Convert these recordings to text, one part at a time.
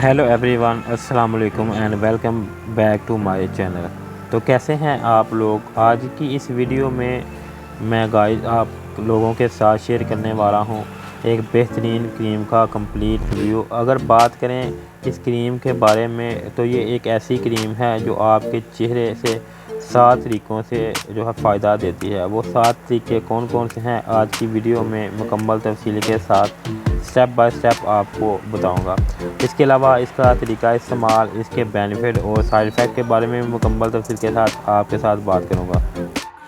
Hello everyone, अस्सलाम वालेकुम and welcome back to my channel. तो कैसे हैं आप लोग। आज की इस वीडियो में मैं गाइस आप लोगों के साथ शेयर करने वाला हूं एक बेहतरीन क्रीम का कंप्लीट रिव्यू। अगर बात करें इस क्रीम के बारे में तो ये एक ऐसी क्रीम है जो आपके चेहरे से 7 तरीक़ों से जो है फ़ायदा देती है। वो 7 तरीके कौन कौन से हैं आज की वीडियो में मुकम्मल तफसील के साथ स्टेप बाय स्टेप आपको बताऊंगा। इसके अलावा इसका तरीका इस्तेमाल, इसके बेनिफिट और साइड इफ़ेक्ट के बारे में मुकम्मल तफसील के साथ आपके साथ बात करूंगा।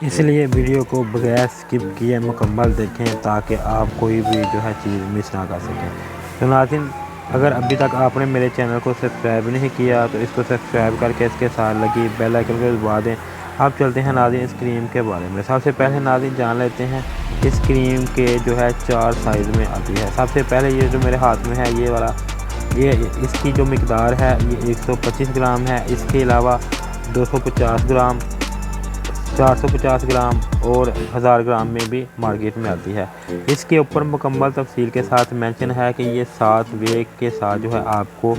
इसलिए वीडियो को बगैर स्किप किए मुकम्मल देखें ताकि आप कोई भी जो है चीज़ मिस ना कर सकें। तो नाज़रीन, अगर अभी तक आपने मेरे चैनल को सब्सक्राइब नहीं किया तो इसको सब्सक्राइब करके इसके साथ लगी बेल आइकन को दबा दें। अब चलते हैं नाज़रीन इस क्रीम के बारे में। सबसे पहले नाज़रीन जान लेते हैं इस क्रीम के जो है 4 साइज़ में आती है। सबसे पहले ये जो मेरे हाथ में है ये वाला, ये इसकी जो मिकदार है ये 125 ग्राम है। इसके अलावा 250 ग्राम, 450 ग्राम और 1000 ग्राम में भी मार्केट में आती है। इसके ऊपर मुकम्मल तफसील के साथ मेंशन है कि ये 7 वे के साथ जो है आपको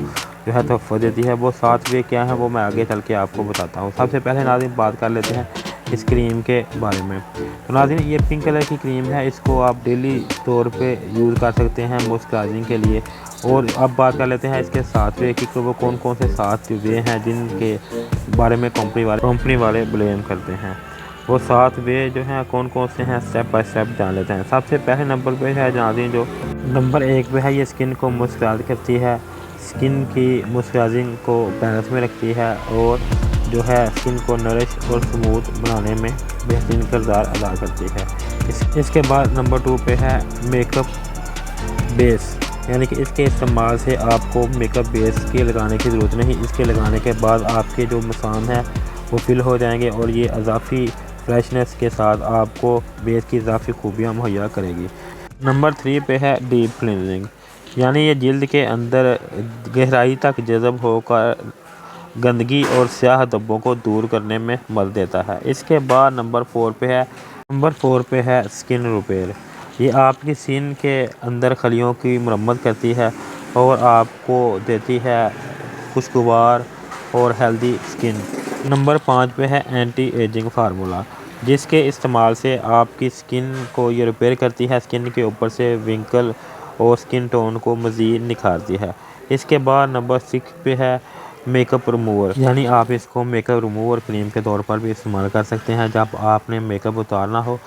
जो है तोहफ़ा देती है। वो 7 वे क्या है वो मैं आगे चल के आपको बताता हूँ। सबसे पहले नाज़रीन बात कर लेते हैं इस क्रीम के बारे में। तो नाज़रीन ये पिंक कलर की क्रीम है, इसको आप डेली तौर पे यूज़ कर सकते हैं मॉइस्चराइजिंग के लिए। और अब बात कर लेते हैं इसके 7 वे की, वो कौन कौन से 7 वे हैं जिनके बारे में कंपनी वाले ब्लेम करते हैं। वो 7 वे जो हैं कौन कौन से हैं स्टेप बाय स्टेप जान लेते हैं। सबसे पहले नंबर पे है नाज़रीन, जो नंबर 1 पे है, ये स्किन को मॉइस्चराइज करती है, स्किन की मॉइस्चराइजिंग को बैलेंस में रखती है और जो है स्किन को नरिश और स्मूथ बनाने में बेहतरीन किरदार अदा करती है। इसके बाद नंबर 2 पे है मेकअप बेस, यानी कि इसके इस्तेमाल से आपको मेकअप बेस के लगाने की ज़रूरत नहीं। इसके लगाने के बाद आपके जो मसान हैं वो फिल हो जाएंगे और ये इजाफी फ्रेशनेस के साथ आपको बेस की इजाफी खूबियाँ मुहैया करेगी। नंबर 3 पे है डीप क्लींजिंग, यानी ये जल्द के अंदर गहराई तक जज़ब होकर गंदगी और स्याह धब्बों को दूर करने में मदद देता है। इसके बाद नंबर 4 पे है स्किन रिपेयर। ये आपकी स्किन के अंदर खलियों की मरम्मत करती है और आपको देती है खुशगवार और हेल्दी स्किन। नंबर 5 पे है एंटी एजिंग फार्मूला, जिसके इस्तेमाल से आपकी स्किन को ये रिपेयर करती है, स्किन के ऊपर से विंकल और स्किन टोन को मज़ीद निखारती है। इसके बाद नंबर 6 पे है मेकअप रिमूवर, यानी आप इसको मेकअप रिमूवर क्रीम के तौर पर भी इस्तेमाल कर सकते हैं। जब आपने मेकअप उतारना हो,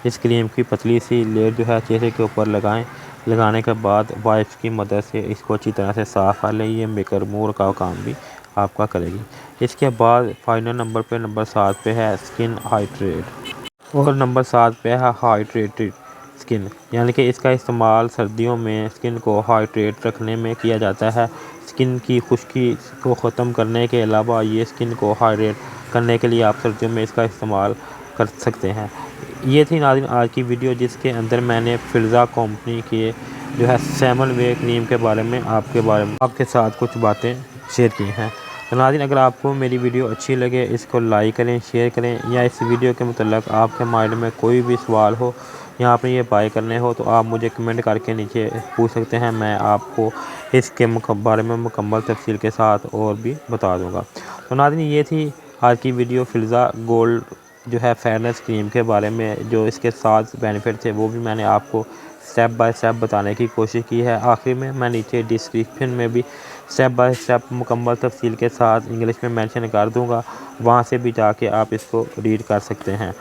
इस क्रीम की पतली सी लेयर जो है चेहरे के ऊपर लगाएं। लगाने के बाद वाइप्स की मदद से इसको अच्छी तरह से साफ़ कर लें। ये मेकअप रिमूवर का काम भी आपका करेगी। इसके बाद फाइनल नंबर पे नंबर 7 पे है स्किन हाइड्रेट और नंबर 7 पे है हाइड्रेटेड स्किन, यानी कि इसका इस्तेमाल सर्दियों में स्किन को हाइड्रेट रखने में किया जाता है। स्किन की खुश्की को ख़त्म करने के अलावा ये स्किन को हाइड्रेट करने के लिए आप सर्दियों में इसका इस्तेमाल कर सकते हैं। ये थी नाज़रीन आज की वीडियो, जिसके अंदर मैंने फिल्ज़ा कंपनी के जो है 7 वे क्रीम के बारे में आपके साथ कुछ बातें शेयर की हैं। तो नाज़रीन, अगर आपको मेरी वीडियो अच्छी लगे इसको लाइक करें, शेयर करें, या इस वीडियो के मतलब आपके माइंड में कोई भी सवाल हो या आपने ये बाय करने हो तो आप मुझे कमेंट करके नीचे पूछ सकते हैं। मैं आपको इसके बारे में मुकम्मल तफसील के साथ और भी बता दूँगा। तो नाज़रीन, ये थी आज की वीडियो फिल्ज़ा गोल्ड जो है फेयरनेस क्रीम के बारे में। जो इसके 7 बेनिफिट थे वो भी मैंने आपको स्टेप बाय स्टेप बताने की कोशिश की है। आखिर में मैं नीचे डिस्क्रिप्शन में भी स्टेप बाय स्टेप मुकम्मल तफसील के साथ इंग्लिश में मेंशन कर दूंगा, वहां से भी जाके आप इसको रीड कर सकते हैं।